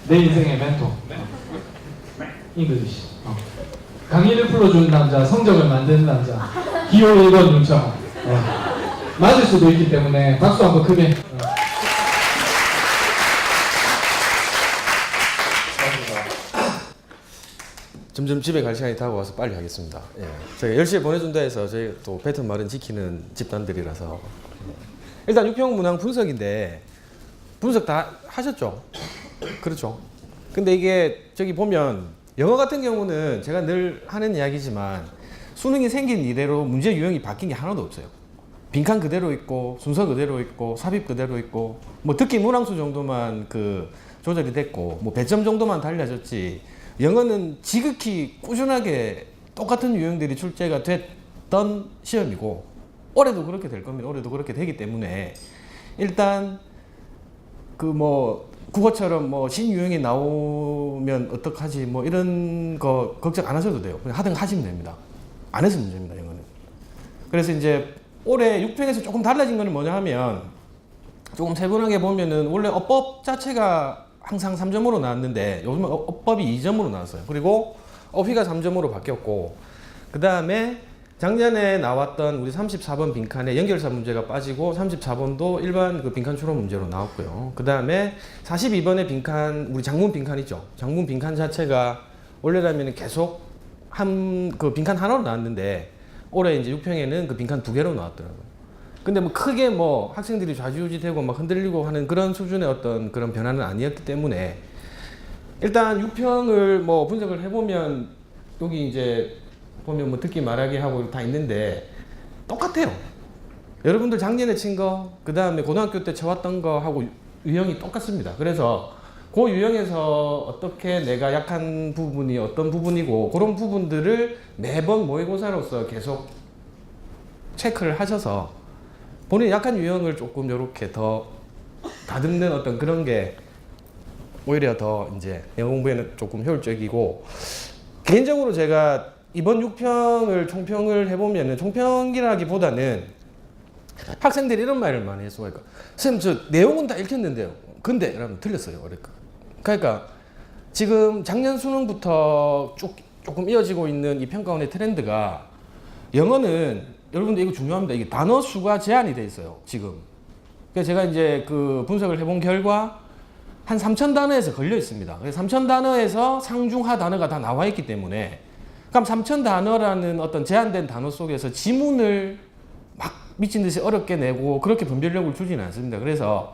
내 인생의 멘토. 잉글리시. 강의를 풀어주는 남자, 성적을 만드는 남자. 기호 1번 윤청. 맞을 수도 있기 때문에 박수 한번 크게. 점점 집에 갈 시간이 다가와서 빨리 하겠습니다. 예. 제가 10시에 보내준다 해서 저희 또 패턴 말은 지키는 집단들이라서. 일단 육평 문항 분석인데 분석 다 하셨죠? 그렇죠. 근데 이게 저기 보면 영어 같은 경우는 제가 늘 하는 이야기지만 수능이 생긴 이래로 문제 유형이 바뀐 게 하나도 없어요. 빈칸 그대로 있고 순서 그대로 있고 삽입 그대로 있고 뭐 듣기 문항수 정도만 그 조절이 됐고 뭐 배점 정도만 달라졌지 영어는 지극히 꾸준하게 똑같은 유형들이 출제가 됐던 시험이고 올해도 그렇게 될 겁니다. 올해도 그렇게 되기 때문에 일단 그 뭐 국어처럼 뭐 신유형이 나오면 어떡하지 뭐 이런 거 걱정 안 하셔도 돼요. 그냥 하든 하시면 됩니다. 안 해서 문제입니다. 영어는. 그래서 이제 올해 6평에서 조금 달라진 거는 뭐냐 하면 조금 세분하게 보면은 원래 어법 자체가 항상 3점으로 나왔는데 요즘은 어법이 2점으로 나왔어요. 그리고 어휘가 3점으로 바뀌었고 그 다음에 작년에 나왔던 우리 34번 빈칸에 연결사 문제가 빠지고 34번도 일반 그 빈칸 추론 문제로 나왔고요. 그 다음에 42번의 빈칸, 우리 장문 빈칸 있죠. 장문 빈칸 자체가 원래라면 계속 그 빈칸 하나로 나왔는데 올해 이제 6평에는 그 빈칸 2개로 나왔더라고요. 근데 뭐 크게 뭐 학생들이 좌지우지 되고 막 흔들리고 하는 그런 수준의 어떤 그런 변화는 아니었기 때문에 일단 6평을 뭐 분석을 해보면 여기 이제 보면 뭐 듣기 말하기 하고 다 있는데 똑같아요. 여러분들 작년에 친 거, 그 다음에 고등학교 때 쳐왔던 거 하고 유형이 똑같습니다. 그래서 그 유형에서 어떻게 내가 약한 부분이 어떤 부분이고 그런 부분들을 매번 모의고사로서 계속 체크를 하셔서 본인의 약한 유형을 조금 이렇게 더 다듬는 어떤 그런 게 오히려 더 이제 영어 공부에는 조금 효율적이고 개인적으로 제가 이번 6평을 총평을 해보면은 총평이라기보다는 학생들이 이런 말을 많이 했어요. 그러니까 선생님 저 내용은 다 읽혔는데요. 근데 라면 틀렸어요. 그러니까 지금 작년 수능부터 조금 이어지고 있는 이 평가원의 트렌드가 영어는 여러분들 이거 중요합니다. 이게 단어 수가 제한이 돼 있어요. 지금. 그래서 제가 이제 그 분석을 해본 결과 한 3,000단어에서 걸려 있습니다. 그래서 3,000단어에서 상중하 단어가 다 나와 있기 때문에 그럼 3,000단어라는 어떤 제한된 단어 속에서 지문을 막 미친 듯이 어렵게 내고 그렇게 분별력을 주지는 않습니다. 그래서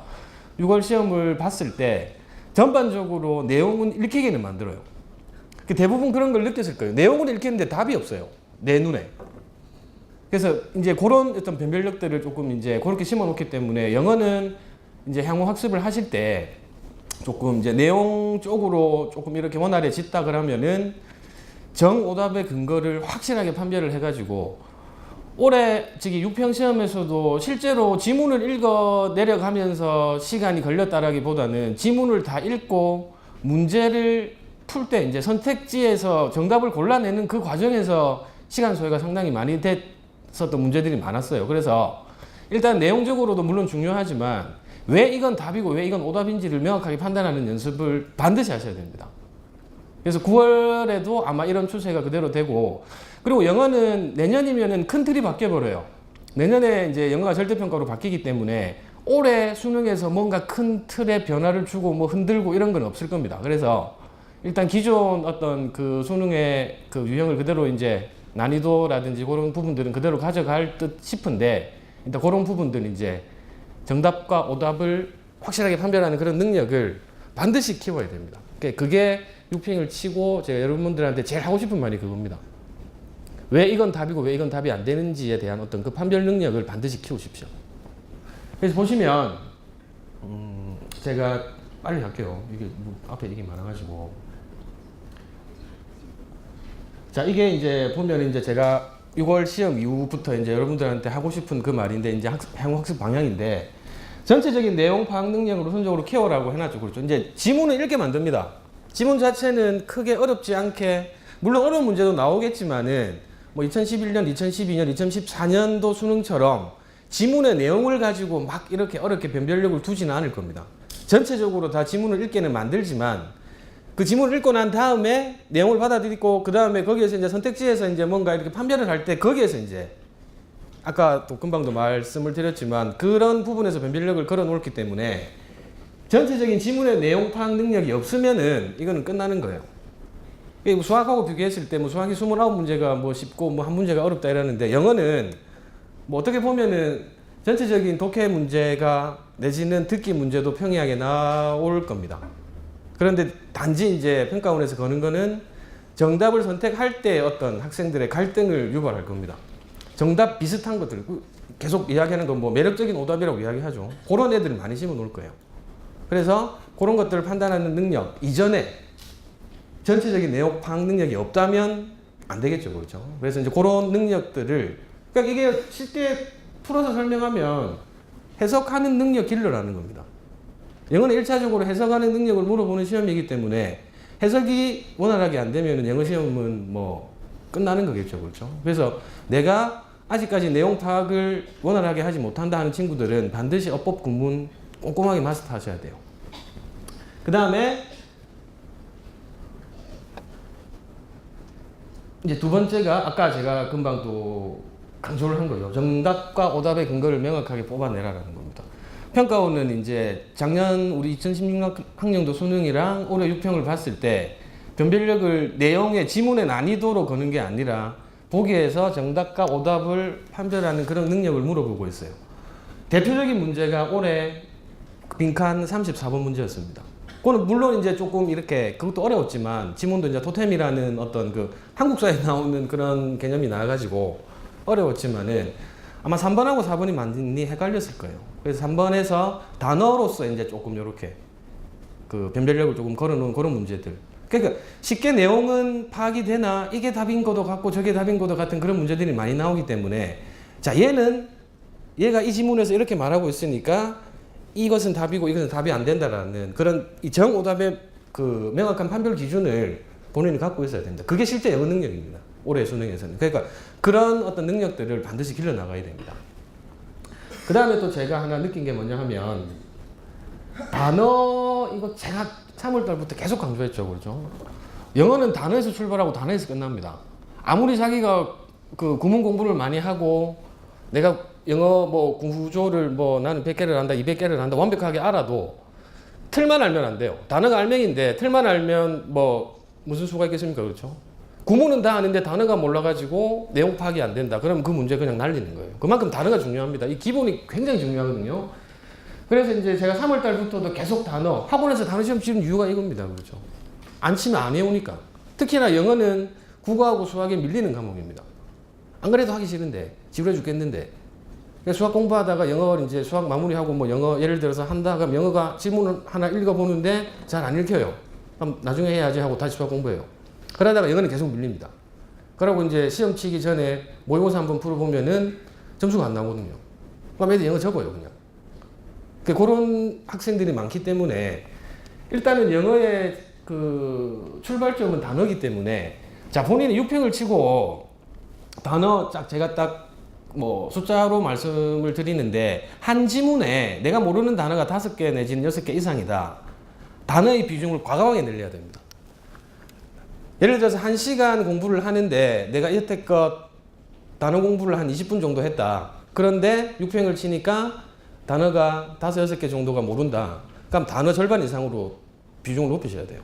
6월 시험을 봤을 때 전반적으로 내용은 읽히게는 만들어요. 대부분 그런 걸 느꼈을 거예요. 내용을 읽히는데 답이 없어요. 내 눈에. 그래서 이제 그런 어떤 변별력들을 조금 이제 그렇게 심어 놓기 때문에 영어는 이제 향후 학습을 하실 때 조금 이제 내용 쪽으로 조금 이렇게 원활해졌다 그러면은 정오답의 근거를 확실하게 판별을 해가지고 올해 저기 6평 시험에서도 실제로 지문을 읽어 내려가면서 시간이 걸렸다라기보다는 지문을 다 읽고 문제를 풀 때 이제 선택지에서 정답을 골라내는 그 과정에서 시간 소요가 상당히 많이 됐었던 문제들이 많았어요. 그래서 일단 내용적으로도 물론 중요하지만 왜 이건 답이고 왜 이건 오답인지를 명확하게 판단하는 연습을 반드시 하셔야 됩니다. 그래서 9월에도 아마 이런 추세가 그대로 되고 그리고 영어는 내년이면은 큰 틀이 바뀌어 버려요. 내년에 이제 영어가 절대평가로 바뀌기 때문에 올해 수능에서 뭔가 큰 틀의 변화를 주고 뭐 흔들고 이런 건 없을 겁니다. 그래서 일단 기존 어떤 그 수능의 그 유형을 그대로 이제 난이도라든지 그런 부분들은 그대로 가져갈 듯 싶은데 일단 그런 부분들은 이제 정답과 오답을 확실하게 판별하는 그런 능력을 반드시 키워야 됩니다. 그게 6평을 치고 제가 여러분들한테 제일 하고 싶은 말이 그겁니다. 왜 이건 답이고 왜 이건 답이 안 되는지에 대한 어떤 그 판별 능력을 반드시 키우십시오. 그래서 보시면 제가 빨리 할게요. 이게 뭐 앞에 이게 많아가지고 자 이게 이제 보면 이제 제가 6월 시험 이후부터 이제 여러분들한테 하고 싶은 그 말인데 이제 향후 학습 방향인데 전체적인 내용 파악 능력으로 우선적으로 키워라고 해놨죠. 그렇죠. 이제 지문을 읽게 만듭니다. 지문 자체는 크게 어렵지 않게 물론 어려운 문제도 나오겠지만은 뭐 2011년, 2012년, 2014년도 수능처럼 지문의 내용을 가지고 막 이렇게 어렵게 변별력을 두지는 않을 겁니다. 전체적으로 다 지문을 읽게는 만들지만 그 지문을 읽고 난 다음에 내용을 받아들이고 그 다음에 거기에서 이제 선택지에서 이제 뭔가 이렇게 판별을 할 때 거기에서 이제 아까 또 금방도 말씀을 드렸지만 그런 부분에서 변별력을 걸어 놓기 때문에 전체적인 지문의 내용 파악 능력이 없으면은 이거는 끝나는 거예요. 수학하고 비교했을 때 뭐 수학이 29문제가 뭐 쉽고 뭐 한 문제가 어렵다 이러는데 영어는 뭐 어떻게 보면은 전체적인 독해 문제가 내지는 듣기 문제도 평이하게 나올 겁니다. 그런데 단지 이제 평가원에서 거는 거는 정답을 선택할 때 어떤 학생들의 갈등을 유발할 겁니다. 정답 비슷한 것들 계속 이야기하는 건 뭐 매력적인 오답이라고 이야기하죠. 그런 애들을 많이 심어 놓을 거예요. 그래서 그런 것들을 판단하는 능력 이전에 전체적인 내용 파악 능력이 없다면 안 되겠죠. 그렇죠. 그래서 이제 그런 능력들을 그러니까 이게 실제 풀어서 설명하면 해석하는 능력 길러라는 겁니다. 영어는 1차적으로 해석하는 능력을 물어보는 시험이기 때문에 해석이 원활하게 안 되면 영어 시험은 뭐 끝나는 거겠죠. 그렇죠. 그래서 내가 아직까지 내용 파악을 원활하게 하지 못한다 하는 친구들은 반드시 어법 구문 꼼꼼하게 마스터 하셔야 돼요. 그 다음에 이제 두 번째가 아까 제가 금방 또 강조를 한 거예요. 정답과 오답의 근거를 명확하게 뽑아내라라는 겁니다. 평가원은 이제 작년 우리 2016학년도 수능이랑 올해 6평을 봤을 때 변별력을 내용의 지문의 난이도로 거는 게 아니라 보기에서 정답과 오답을 판별하는 그런 능력을 물어보고 있어요. 대표적인 문제가 올해 빈칸 34번 문제였습니다. 그거는 물론 이제 조금 이렇게 그것도 어려웠지만 지문도 이제 토템이라는 어떤 그 한국사에 나오는 그런 개념이 나와가지고 어려웠지만은 아마 3번하고 4번이 많이 헷갈렸을 거예요. 그래서 3번에서 단어로서 이제 조금 이렇게 그 변별력을 조금 걸어놓은 그런 문제들. 그러니까 쉽게 내용은 파악이 되나 이게 답인 것도 같고 저게 답인 것도 같은 그런 문제들이 많이 나오기 때문에 자 얘가 이 지문에서 이렇게 말하고 있으니까 이것은 답이고 이것은 답이 안 된다라는 그런 이 정오답의 그 명확한 판별 기준을 본인이 갖고 있어야 됩니다. 그게 실제 영어 능력입니다. 올해 수능에서는. 그러니까 그런 어떤 능력들을 반드시 길러 나가야 됩니다. 그 다음에 또 제가 하나 느낀 게 뭐냐 하면 단어 이거 제가 3월달부터 계속 강조했죠. 그렇죠? 영어는 단어에서 출발하고 단어에서 끝납니다. 아무리 자기가 그 구문 공부를 많이 하고 내가 영어 뭐 구조를 뭐 나는 100개를 한다, 200개를 한다 완벽하게 알아도 틀만 알면 안 돼요. 단어가 알맹인데 틀만 알면 뭐 무슨 수가 있겠습니까? 그렇죠? 구문은 다 아는데 단어가 몰라가지고 내용 파악이 안 된다. 그러면 그 문제 그냥 날리는 거예요. 그만큼 단어가 중요합니다. 이 기본이 굉장히 중요하거든요. 그래서 이제 제가 3월 달부터도 계속 학원에서 단어 시험 치는 이유가 이겁니다. 그렇죠? 안 치면 안 해오니까. 특히나 영어는 국어하고 수학에 밀리는 과목입니다. 안 그래도 하기 싫은데, 지루해 죽겠는데. 수학 공부하다가 영어 이제 수학 마무리하고 뭐 영어 예를 들어서 한다 그럼 영어가 지문을 하나 읽어보는데 잘 안 읽혀요. 그럼 나중에 해야지 하고 다시 수학 공부해요. 그러다가 영어는 계속 밀립니다. 그러고 이제 시험 치기 전에 모의고사 한번 풀어보면은 점수가 안 나오거든요. 그럼 애들 영어 적어요, 그냥. 그런 학생들이 많기 때문에 일단은 영어의 그 출발점은 단어이기 때문에 자, 본인이 6평을 치고 단어 제가 딱 뭐 숫자로 말씀을 드리는데 한 지문에 내가 모르는 단어가 5개 내지는 6개 이상이다. 단어의 비중을 과감하게 늘려야 됩니다. 예를 들어서 1시간 공부를 하는데 내가 여태껏 단어 공부를 한 20분 정도 했다. 그런데 6평을 치니까 단어가 5, 6개 정도가 모른다. 그럼 단어 절반 이상으로 비중을 높이셔야 돼요.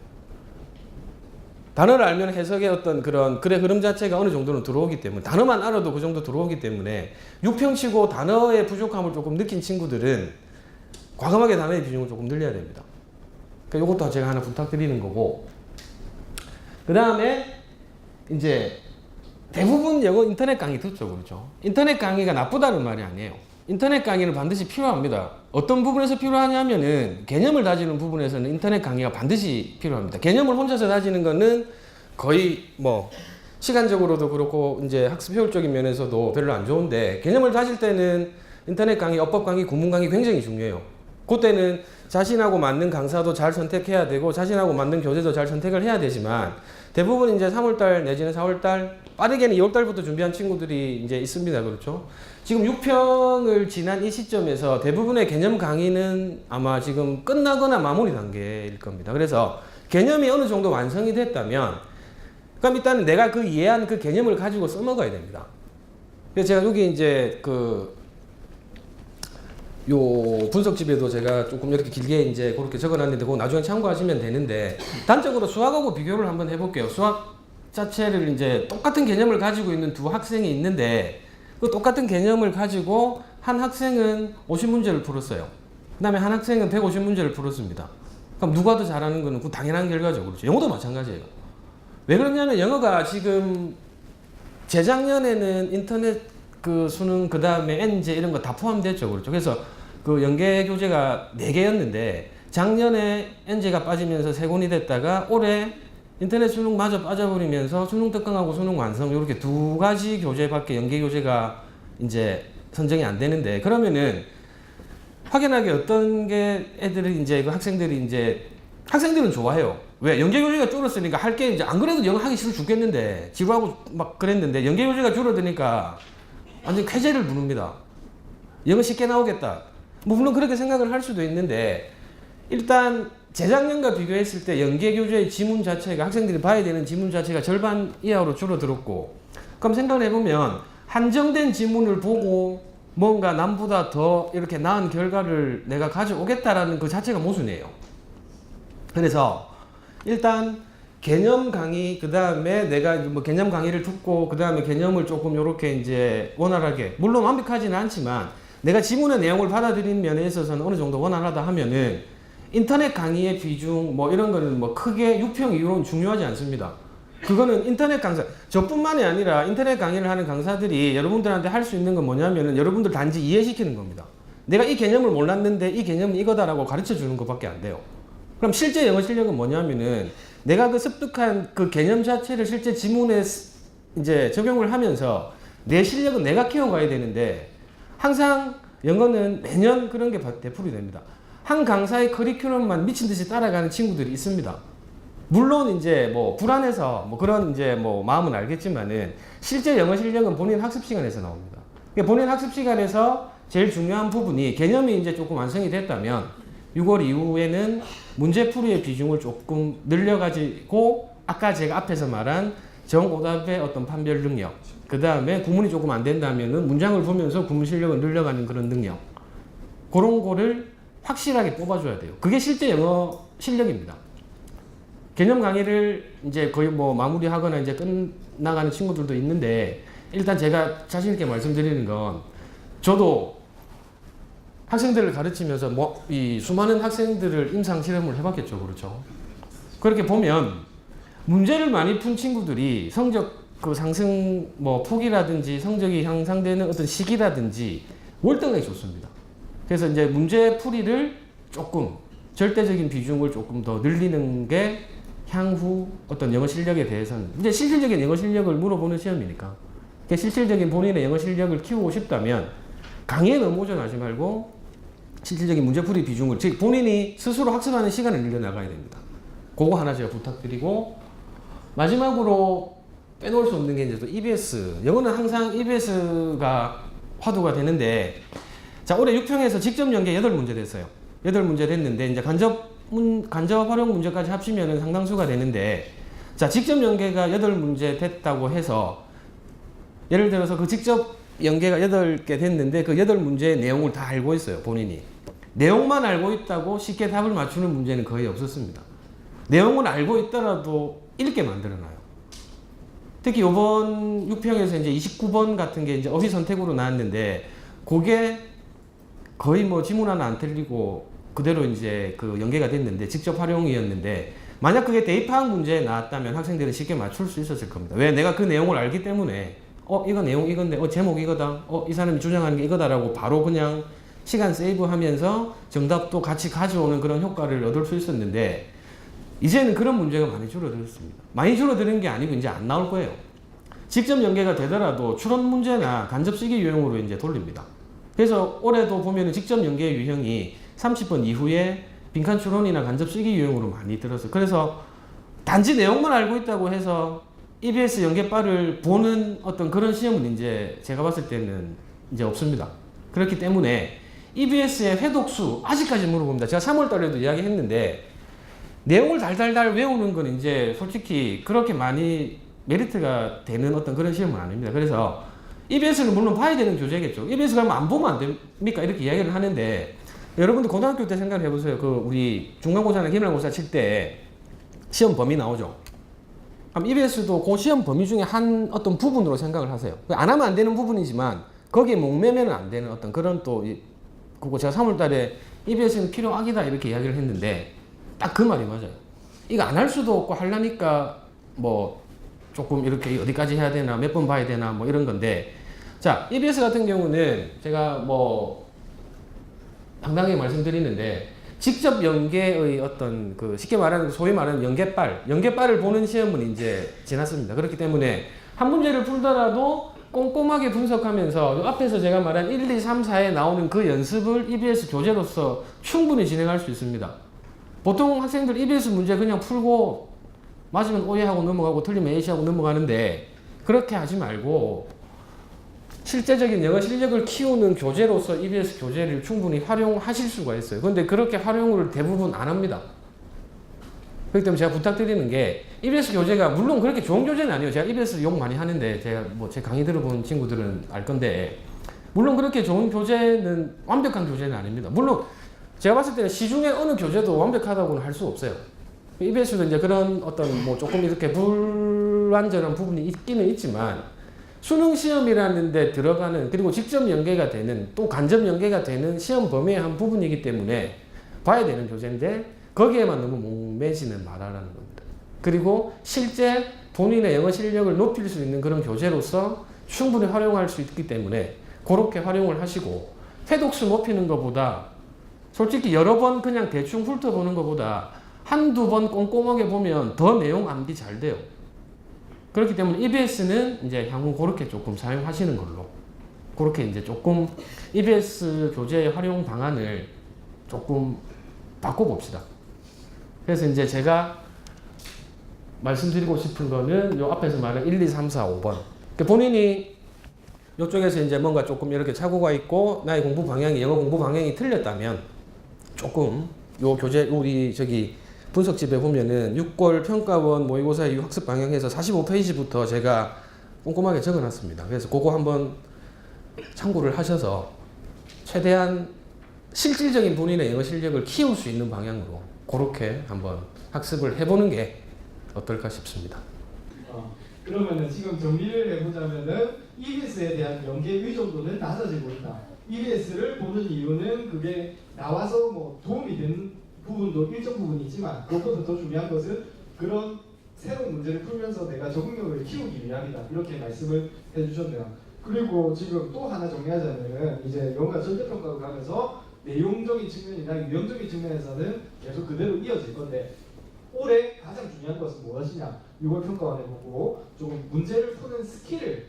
단어를 알면 해석의 어떤 그런 글의 흐름 자체가 어느 정도는 들어오기 때문에 단어만 알아도 그 정도 들어오기 때문에 6평 치고 단어의 부족함을 조금 느낀 친구들은 과감하게 단어의 비중을 조금 늘려야 됩니다. 그러니까 이것도 제가 하나 부탁드리는 거고 그 다음에 이제 대부분 영어 인터넷 강의 듣죠. 그렇죠? 인터넷 강의가 나쁘다는 말이 아니에요. 인터넷 강의는 반드시 필요합니다. 어떤 부분에서 필요하냐면은 개념을 다지는 부분에서는 인터넷 강의가 반드시 필요합니다. 개념을 혼자서 다지는 거는 거의 뭐 시간적으로도 그렇고 이제 학습 효율적인 면에서도 별로 안 좋은데 개념을 다질 때는 인터넷 강의, 어법 강의, 구문 강의 굉장히 중요해요. 그때는 자신하고 맞는 강사도 잘 선택해야 되고 자신하고 맞는 교재도 잘 선택을 해야 되지만 대부분 이제 3월달 내지는 4월달 빠르게는 2월달부터 준비한 친구들이 이제 있습니다. 그렇죠? 지금 6평을 지난 이 시점에서 대부분의 개념 강의는 아마 지금 끝나거나 마무리 단계일 겁니다. 그래서 개념이 어느 정도 완성이 됐다면 그럼 일단은 내가 그 이해한 그 개념을 가지고 써먹어야 됩니다. 그래서 제가 여기 이제 요 분석집에도 제가 조금 이렇게 길게 이제 그렇게 적어놨는데 그거 나중에 참고하시면 되는데 단적으로 수학하고 비교를 한번 해볼게요. 수학 자체를 이제 똑같은 개념을 가지고 있는 두 학생이 있는데 그 똑같은 개념을 가지고 한 학생은 50문제를 풀었어요. 그 다음에 한 학생은 150문제를 풀었습니다. 그럼 누가 더 잘하는 거는 그 당연한 결과죠. 그렇죠. 영어도 마찬가지예요. 왜 그러냐면 영어가 지금 재작년에는 인터넷 그 수능 그 다음에 N제 이런 거 다 포함됐죠. 그렇죠. 그래서 그 연계 교재가 4개였는데 작년에 N제가 빠지면서 3권이 됐다가 올해 인터넷 수능마저 빠져버리면서 수능 특강하고 수능 완성 이렇게 2가지 교재밖에 연계 교재가 이제 선정이 안 되는데 그러면은 확연하게 어떤 게 애들이 이제 그 학생들이 이제 학생들은 좋아해요. 왜? 연계 교재가 줄었으니까 할 게 이제 안 그래도 영어 하기 싫어 죽겠는데 지루하고 막 그랬는데 연계 교재가 줄어드니까 완전 쾌재를 부릅니다. 영어 쉽게 나오겠다. 뭐 물론 그렇게 생각을 할 수도 있는데 일단 재작년과 비교했을 때 연계 교재의 지문 자체가 학생들이 봐야 되는 지문 자체가 절반 이하로 줄어들었고 그럼 생각을 해보면 한정된 지문을 보고 뭔가 남보다 더 이렇게 나은 결과를 내가 가져오겠다라는 그 자체가 모순이에요. 그래서 일단 개념 강의 그 다음에 내가 뭐 개념 강의를 듣고 그 다음에 개념을 조금 이렇게 이제 원활하게 물론 완벽하지는 않지만 내가 지문의 내용을 받아들이는 면에 있어서는 어느 정도 원활하다 하면은 인터넷 강의의 비중 뭐 이런 거는 뭐 크게 유평 이후로는 중요하지 않습니다. 그거는 인터넷 강사 저뿐만이 아니라 인터넷 강의를 하는 강사들이 여러분들한테 할 수 있는 건 뭐냐면은 여러분들 단지 이해시키는 겁니다. 내가 이 개념을 몰랐는데 이 개념은 이거다라고 가르쳐 주는 것밖에 안 돼요. 그럼 실제 영어 실력은 뭐냐면은 내가 그 습득한 그 개념 자체를 실제 지문에 이제 적용을 하면서 내 실력은 내가 키워가야 되는데 항상 영어는 매년 그런 게 되풀이 됩니다. 한 강사의 커리큘럼만 미친 듯이 따라가는 친구들이 있습니다. 물론 이제 뭐 불안해서 뭐 그런 이제 뭐 마음은 알겠지만은 실제 영어 실력은 본인 학습 시간에서 나옵니다. 그러니까 본인 학습 시간에서 제일 중요한 부분이 개념이 이제 조금 완성이 됐다면 6월 이후에는 문제풀이의 비중을 조금 늘려가지고 아까 제가 앞에서 말한 정오답의 어떤 판별 능력 그 다음에 구문이 조금 안 된다면은 문장을 보면서 구문 실력을 늘려가는 그런 능력 그런 거를 확실하게 뽑아줘야 돼요. 그게 실제 영어 실력입니다. 개념 강의를 이제 거의 뭐 마무리하거나 이제 끝나가는 친구들도 있는데 일단 제가 자신있게 말씀드리는 건 저도 학생들을 가르치면서 뭐 이 수많은 학생들을 임상 실험을 해봤겠죠. 그렇죠. 그렇게 보면 문제를 많이 푼 친구들이 성적 그 상승 뭐 폭이라든지 성적이 향상되는 어떤 시기라든지 월등하게 좋습니다. 그래서 이제 문제 풀이를 조금 절대적인 비중을 조금 더 늘리는 게 향후 어떤 영어 실력에 대해서는 이제 실질적인 영어 실력을 물어보는 시험이니까 실질적인 본인의 영어 실력을 키우고 싶다면 강의에 너무 오전하지 말고 실질적인 문제풀이 비중을 즉 본인이 스스로 학습하는 시간을 늘려나가야 됩니다. 그거 하나 제가 부탁드리고 마지막으로 빼놓을 수 없는 게 이제 또 EBS 영어는 항상 EBS가 화두가 되는데 자 올해 6평에서 직접 연계 8문제 됐어요. 8문제 됐는데 이제 간접 활용 문제까지 합치면 상당수가 되는데 자 직접 연계가 8문제 됐다고 해서 예를 들어서 그 직접 연계가 8개 됐는데 그 8문제의 내용을 다 알고 있어요. 본인이 내용만 알고 있다고 쉽게 답을 맞추는 문제는 거의 없었습니다. 내용을 알고 있더라도 읽게 만들어놔요. 특히 이번 6평에서 이제 29번 같은 게 이제 어휘 선택으로 나왔는데 그게 거의 뭐 지문 하나 안 틀리고 그대로 이제 그 연계가 됐는데 직접 활용이었는데 만약 그게 대입파악 문제에 나왔다면 학생들은 쉽게 맞출 수 있었을 겁니다. 왜? 내가 그 내용을 알기 때문에 이거 내용 이건데 제목 이거다 이 사람이 주장하는 게 이거다라고 바로 그냥 시간 세이브하면서 정답도 같이 가져오는 그런 효과를 얻을 수 있었는데 이제는 그런 문제가 많이 줄어들었습니다. 많이 줄어드는 게 아니고 이제 안 나올 거예요. 직접 연계가 되더라도 추론 문제나 간접 쓰기 유형으로 이제 돌립니다. 그래서 올해도 보면은 직접 연계 유형이 30번 이후에 빈칸 추론이나 간접 쓰기 유형으로 많이 들었어요. 그래서 단지 내용만 알고 있다고 해서 EBS 연계바를 보는 어떤 그런 시험은 이제 제가 봤을 때는 이제 없습니다. 그렇기 때문에 EBS의 회독수 아직까지 물어봅니다. 제가 3월 달에도 이야기했는데 내용을 달달달 외우는 건 이제 솔직히 그렇게 많이 메리트가 되는 어떤 그런 시험은 아닙니다. 그래서 EBS는 물론 봐야 되는 교재겠죠. EBS 가면 안 보면 안 됩니까? 이렇게 이야기를 하는데 여러분들 고등학교 때 생각해 보세요. 그 우리 중간고사나 기말고사 칠 때 시험 범위 나오죠. 그럼 EBS도 그 시험 범위 중에 한 어떤 부분으로 생각을 하세요. 안 하면 안 되는 부분이지만 거기에 목매면 안 되는 어떤 그런 또 그거 제가 3월 달에 EBS는 필요악이다 이렇게 이야기를 했는데 딱 그 말이 맞아요. 이거 안 할 수도 없고 하려니까 뭐 조금 이렇게 어디까지 해야 되나 몇 번 봐야 되나 뭐 이런 건데 자 EBS 같은 경우는 제가 뭐 당당하게 말씀드리는데 직접 연계의 어떤 그 쉽게 말하는 소위 말하는 연계빨을 보는 시험은 이제 지났습니다. 그렇기 때문에 한 문제를 풀더라도 꼼꼼하게 분석하면서 앞에서 제가 말한 1, 2, 3, 4에 나오는 그 연습을 EBS 교재로서 충분히 진행할 수 있습니다. 보통 학생들 EBS 문제 그냥 풀고 맞으면 오해하고 넘어가고 틀리면 A시하고 넘어가는데 그렇게 하지 말고 실제적인 영어 실력을 키우는 교재로서 EBS 교재를 충분히 활용하실 수가 있어요. 그런데 그렇게 활용을 대부분 안 합니다. 그렇기 때문에 제가 부탁드리는 게 EBS 교재가 물론 그렇게 좋은 교재는 아니에요. 제가 EBS 욕 많이 하는데 제가 뭐 제 강의 들어본 친구들은 알 건데 물론 그렇게 좋은 교재는 완벽한 교재는 아닙니다. 물론 제가 봤을 때는 시중에 어느 교재도 완벽하다고는 할 수 없어요. EBS도 이제 그런 어떤 뭐 조금 이렇게 불완전한 부분이 있기는 있지만 수능 시험이라는 데 들어가는 그리고 직접 연계가 되는 또 간접 연계가 되는 시험 범위의 한 부분이기 때문에 봐야 되는 교재인데 거기에만 너무 목매지는 말아라는 겁니다. 그리고 실제 본인의 영어 실력을 높일 수 있는 그런 교재로서 충분히 활용할 수 있기 때문에 그렇게 활용을 하시고 회독수 높이는 것보다 솔직히 여러 번 그냥 대충 훑어보는 것보다 한두 번 꼼꼼하게 보면 더 내용 암기 잘 돼요. 그렇기 때문에 EBS는 이제 향후 그렇게 조금 사용하시는 걸로 그렇게 이제 조금 EBS 교재 활용 방안을 조금 바꿔봅시다. 그래서 이제 제가 말씀드리고 싶은 거는 요 앞에서 말한 1, 2, 3, 4, 5번. 본인이 이쪽에서 이제 뭔가 조금 이렇게 착오가 있고 나의 공부 방향이 영어 공부 방향이 틀렸다면 조금 요 교재 우리 저기 분석집에 보면은 6월 평가원 모의고사 이후 학습 방향에서 45페이지부터 제가 꼼꼼하게 적어놨습니다. 그래서 그거 한번 참고를 하셔서 최대한 실질적인 본인의 영어 실력을 키울 수 있는 방향으로 그렇게 한번 학습을 해보는 게 어떨까 싶습니다. 그러면은 지금 정리를 해보자면은 EBS에 대한 연계 의존도는 낮아지고 있다. EBS를 보는 이유는 그게 나와서 뭐 도움이 되는 부분도 일정 부분이 있지만 그것보다 더 중요한 것은 그런 새로운 문제를 풀면서 내가 적응력을 키우기 위함이다. 이렇게 말씀을 해주셨네요. 그리고 지금 또 하나 정리하자면은 이제 영어가 절대평가로 가면서 내용적인 측면이나 유형적인 측면에서는 계속 그대로 이어질 건데 올해 가장 중요한 것은 무엇이냐? 6월 평가원에 보고 조금 문제를 푸는 스킬을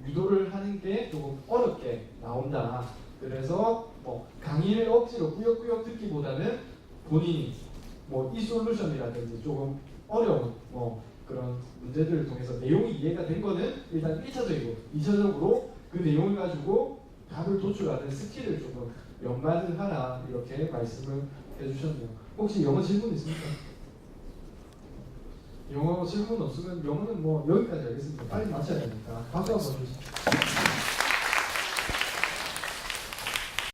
유도를 하는 게 조금 어렵게 나온다. 그래서 뭐 강의를 억지로 꾸역꾸역 듣기보다는 본인이 뭐 이 솔루션이라든지 조금 어려운 뭐 그런 문제들을 통해서 내용이 이해가 된 거는 일단 1차적이고 2차적으로 그 내용을 가지고 답을 도출하는 스킬을 조금 연마를 하라 이렇게 말씀을 해주셨네요. 혹시 영어 질문 있습니까? 영어 질문 없으면 영어는 뭐 여기까지 하겠습니다. 빨리 마쳐야 되니까 박수 한번 주시죠.